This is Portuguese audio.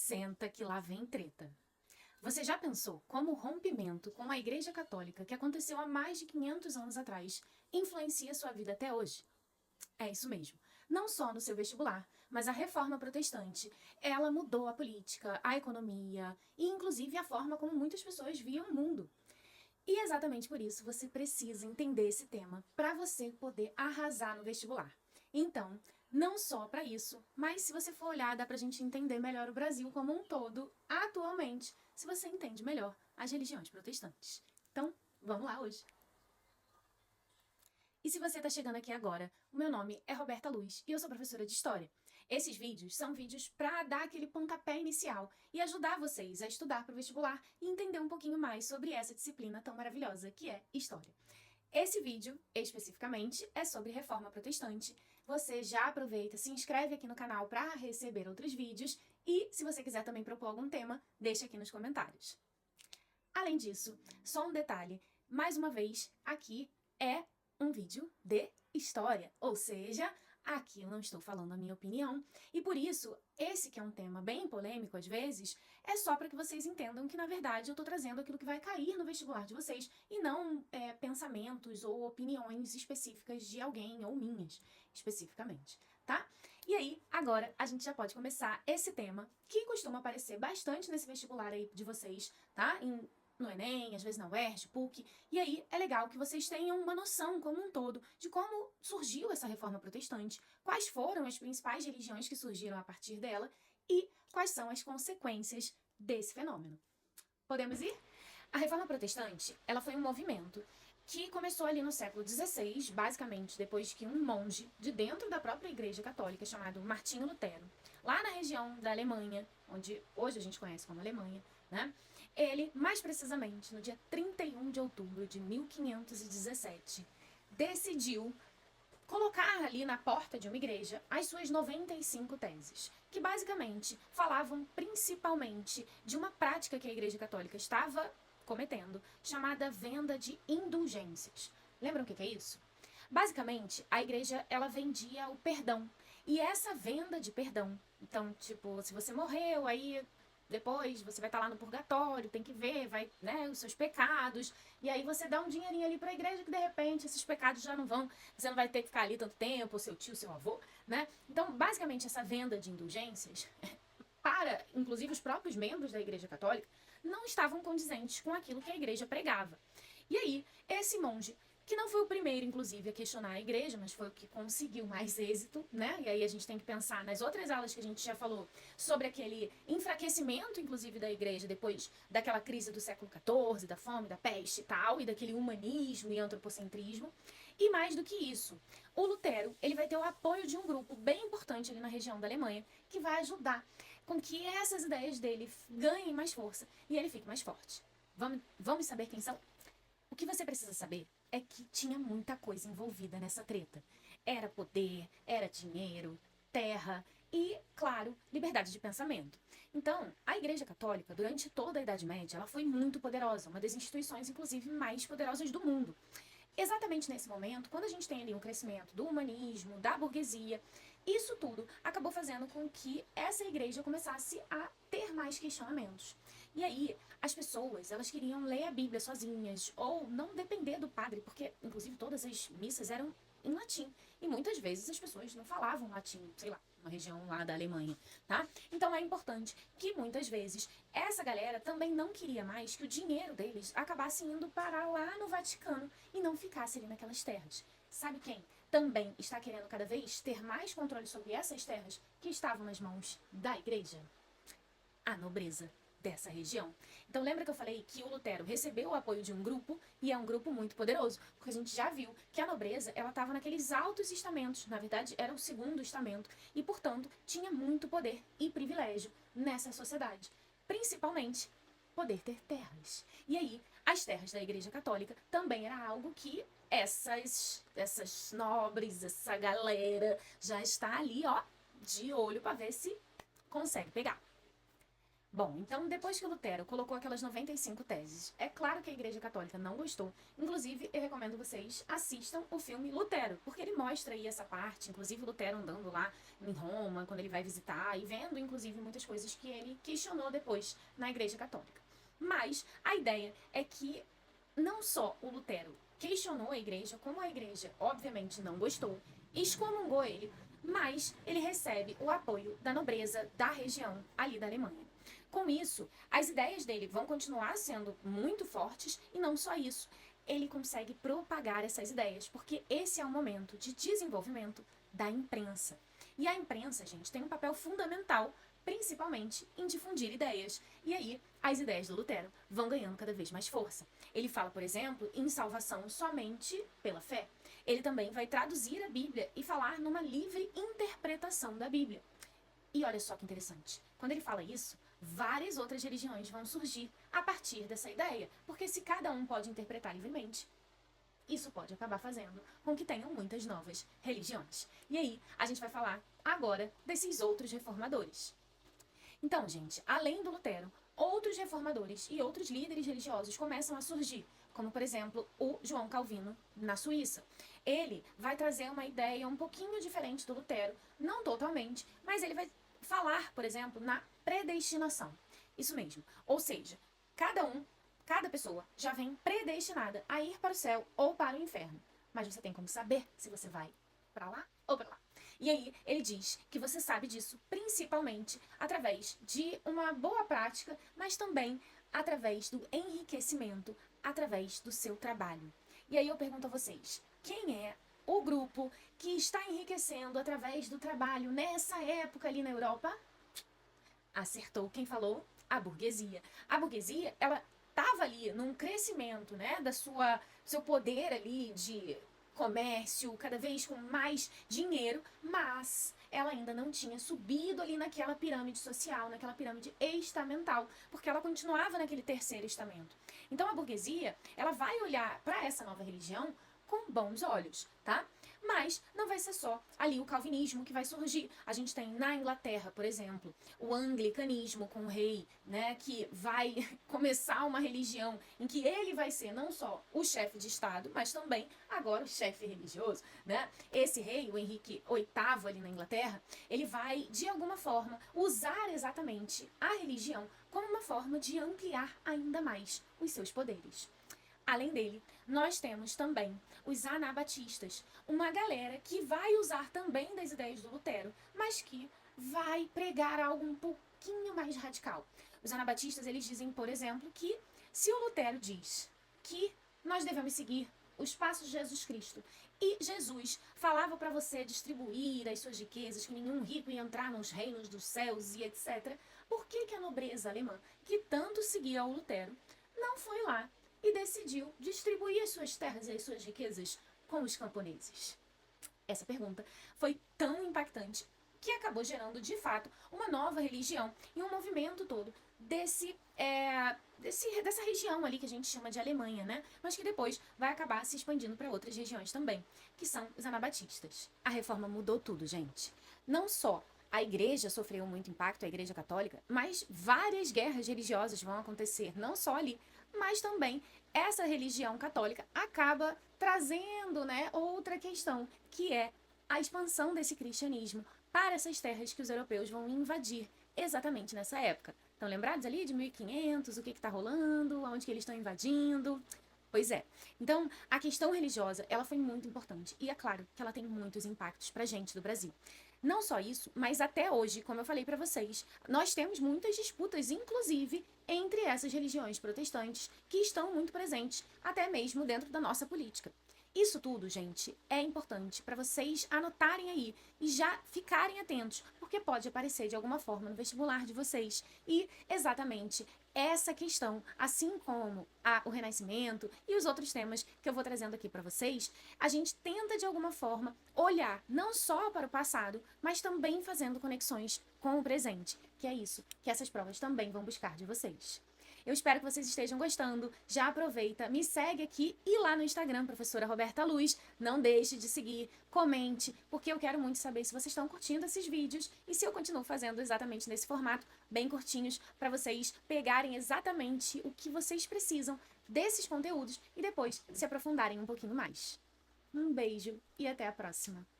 Senta que lá vem treta. Você já pensou como o rompimento com a Igreja Católica, que aconteceu há mais de 500 anos atrás, influencia sua vida até hoje? É isso mesmo. Não só no seu vestibular, mas a Reforma Protestante, ela mudou a política, a economia e inclusive a forma como muitas pessoas viam o mundo. E exatamente por isso você precisa entender esse tema para você poder arrasar no vestibular. Então, não só para isso, mas se você for olhar, dá pra gente entender melhor o Brasil como um todo, atualmente, se você entende melhor as religiões protestantes. Então, vamos lá hoje. E se você está chegando aqui agora, o meu nome é Roberta Luz e eu sou professora de História. Esses vídeos são vídeos para dar aquele pontapé inicial e ajudar vocês a estudar para o vestibular e entender um pouquinho mais sobre essa disciplina tão maravilhosa que é História. Esse vídeo, especificamente, é sobre Reforma Protestante. Você já aproveita, se inscreve aqui no canal para receber outros vídeos e, se você quiser também propor algum tema, deixa aqui nos comentários. Além disso, só um detalhe, mais uma vez, aqui é um vídeo de história, ou seja, aqui eu não estou falando a minha opinião, e por isso, esse que é um tema bem polêmico às vezes, é só para que vocês entendam que, na verdade, eu estou trazendo aquilo que vai cair no vestibular de vocês, e não pensamentos ou opiniões específicas de alguém, ou minhas, especificamente, tá? E aí, agora, a gente já pode começar esse tema, que costuma aparecer bastante nesse vestibular aí de vocês, tá? No Enem, às vezes na UERJ, PUC, e aí é legal que vocês tenham uma noção como um todo de como surgiu essa reforma protestante, quais foram as principais religiões que surgiram a partir dela e quais são as consequências desse fenômeno. Podemos ir? A reforma protestante, ela foi um movimento que começou ali no século XVI, basicamente depois que um monge de dentro da própria Igreja Católica, chamado Martinho Lutero, lá na região da Alemanha, onde hoje a gente conhece como Alemanha, né? Ele, mais precisamente, no dia 31 de outubro de 1517, decidiu colocar ali na porta de uma igreja as suas 95 teses, que basicamente falavam principalmente de uma prática que a Igreja Católica estava cometendo, chamada venda de indulgências. Lembram o que é isso? Basicamente, a igreja ela vendia o perdão. E essa venda de perdão, então, tipo, se você morreu, aí depois você vai estar lá no purgatório, tem que ver, vai, né, os seus pecados, e aí você dá um dinheirinho ali para a igreja que de repente esses pecados já não vão, você não vai ter que ficar ali tanto tempo, o seu tio, seu avô, né? Então, basicamente, essa venda de indulgências, para, inclusive, os próprios membros da Igreja Católica, não estavam condizentes com aquilo que a igreja pregava. E aí, esse monge, que não foi o primeiro, inclusive, a questionar a igreja, mas foi o que conseguiu mais êxito, né? E aí a gente tem que pensar nas outras aulas que a gente já falou sobre aquele enfraquecimento, inclusive, da igreja depois daquela crise do século XIV, da fome, da peste e tal, e daquele humanismo e antropocentrismo. E mais do que isso, o Lutero, ele vai ter o apoio de um grupo bem importante ali na região da Alemanha, que vai ajudar com que essas ideias dele ganhem mais força e ele fique mais forte. Vamos saber quem são? O que você precisa saber é que tinha muita coisa envolvida nessa treta. Era poder, era dinheiro, terra e, claro, liberdade de pensamento. Então, a Igreja Católica, durante toda a Idade Média, ela foi muito poderosa, uma das instituições, inclusive, mais poderosas do mundo. Exatamente nesse momento, quando a gente tem ali um crescimento do humanismo, da burguesia, isso tudo acabou fazendo com que essa igreja começasse a ter mais questionamentos. E aí, as pessoas, elas queriam ler a Bíblia sozinhas, ou não depender do padre, porque, inclusive, todas as missas eram em latim. E muitas vezes as pessoas não falavam latim, sei lá, uma região lá da Alemanha, tá? Então é importante que muitas vezes essa galera também não queria mais que o dinheiro deles acabasse indo parar lá no Vaticano e não ficasse ali naquelas terras. Sabe quem também está querendo cada vez ter mais controle sobre essas terras que estavam nas mãos da igreja? A nobreza dessa região. Então lembra que eu falei que o Lutero recebeu o apoio de um grupo e é um grupo muito poderoso, porque a gente já viu que a nobreza ela estava naqueles altos estamentos, na verdade era o segundo estamento e portanto tinha muito poder e privilégio nessa sociedade, principalmente poder ter terras. E aí as terras da Igreja Católica também era algo que essas nobres, essa galera já está ali, ó, de olho para ver se consegue pegar. Bom, então depois que Lutero colocou aquelas 95 teses, é claro que a Igreja Católica não gostou. Inclusive, eu recomendo vocês assistam o filme Lutero, porque ele mostra aí essa parte, inclusive Lutero andando lá em Roma, quando ele vai visitar, e vendo, inclusive, muitas coisas que ele questionou depois na Igreja Católica. Mas a ideia é que não só o Lutero questionou a Igreja, como a Igreja, obviamente, não gostou, excomungou ele, mas ele recebe o apoio da nobreza da região ali da Alemanha. Com isso, as ideias dele vão continuar sendo muito fortes e não só isso, ele consegue propagar essas ideias, porque esse é o momento de desenvolvimento da imprensa. E a imprensa, gente, tem um papel fundamental, principalmente em difundir ideias. E aí, as ideias do Lutero vão ganhando cada vez mais força. Ele fala, por exemplo, em salvação somente pela fé. Ele também vai traduzir a Bíblia e falar numa livre interpretação da Bíblia. E olha só que interessante. Quando ele fala isso, várias outras religiões vão surgir a partir dessa ideia, porque se cada um pode interpretar livremente, isso pode acabar fazendo com que tenham muitas novas religiões. E aí, a gente vai falar agora desses outros reformadores. Então, gente, além do Lutero, outros reformadores e outros líderes religiosos começam a surgir, como, por exemplo, o João Calvino, na Suíça. Ele vai trazer uma ideia um pouquinho diferente do Lutero, não totalmente, mas ele vai falar, por exemplo, na predestinação. Isso mesmo. Ou seja, cada pessoa já vem predestinada a ir para o céu ou para o inferno. Mas você tem como saber se você vai para lá ou para lá. E aí, ele diz que você sabe disso principalmente através de uma boa prática, mas também através do enriquecimento, através do seu trabalho. E aí eu pergunto a vocês, quem é o grupo que está enriquecendo através do trabalho nessa época ali na Europa? Acertou quem falou? A burguesia. A burguesia, ela estava ali num crescimento, né, seu poder ali de comércio, cada vez com mais dinheiro, mas ela ainda não tinha subido ali naquela pirâmide social, naquela pirâmide estamental, porque ela continuava naquele terceiro estamento. Então a burguesia, ela vai olhar para essa nova religião com bons olhos, tá? Mas não vai ser só ali o calvinismo que vai surgir. A gente tem na Inglaterra, por exemplo, o anglicanismo com o rei, né, que vai começar uma religião em que ele vai ser não só o chefe de Estado, mas também agora o chefe religioso, né? Esse rei, o Henrique VIII ali na Inglaterra, ele vai, de alguma forma, usar exatamente a religião como uma forma de ampliar ainda mais os seus poderes. Além dele, nós temos também os anabatistas, uma galera que vai usar também das ideias do Lutero, mas que vai pregar algo um pouquinho mais radical. Os anabatistas, eles dizem, por exemplo, que se o Lutero diz que nós devemos seguir os passos de Jesus Cristo e Jesus falava para você distribuir as suas riquezas, que nenhum rico ia entrar nos reinos dos céus e etc., por que a nobreza alemã, que tanto seguia o Lutero, não foi lá e decidiu distribuir as suas terras e as suas riquezas com os camponeses? Essa pergunta foi tão impactante que acabou gerando, de fato, uma nova religião e um movimento todo dessa região ali que a gente chama de Alemanha, né? Mas que depois vai acabar se expandindo para outras regiões também, que são os anabatistas. A reforma mudou tudo, gente. Não só a igreja sofreu muito impacto, a igreja católica, mas várias guerras religiosas vão acontecer, não só ali, mas também essa religião católica acaba trazendo, né, outra questão, que é a expansão desse cristianismo para essas terras que os europeus vão invadir exatamente nessa época. Estão lembrados ali de 1500, o que está rolando, aonde que eles estão invadindo? Pois é. Então, a questão religiosa, ela foi muito importante. E é claro que ela tem muitos impactos pra gente do Brasil. Não só isso, mas até hoje, como eu falei para vocês, nós temos muitas disputas, inclusive entre essas religiões protestantes, que estão muito presentes, até mesmo dentro da nossa política. Isso tudo, gente, é importante para vocês anotarem aí e já ficarem atentos, porque pode aparecer de alguma forma no vestibular de vocês. E exatamente essa questão, assim como o Renascimento e os outros temas que eu vou trazendo aqui para vocês, a gente tenta de alguma forma olhar não só para o passado, mas também fazendo conexões com o presente, que é isso que essas provas também vão buscar de vocês. Eu espero que vocês estejam gostando. Já aproveita, me segue aqui e lá no Instagram, professora Roberta Luz. Não deixe de seguir, comente, porque eu quero muito saber se vocês estão curtindo esses vídeos e se eu continuo fazendo exatamente nesse formato, bem curtinhos, para vocês pegarem exatamente o que vocês precisam desses conteúdos e depois se aprofundarem um pouquinho mais. Um beijo e até a próxima!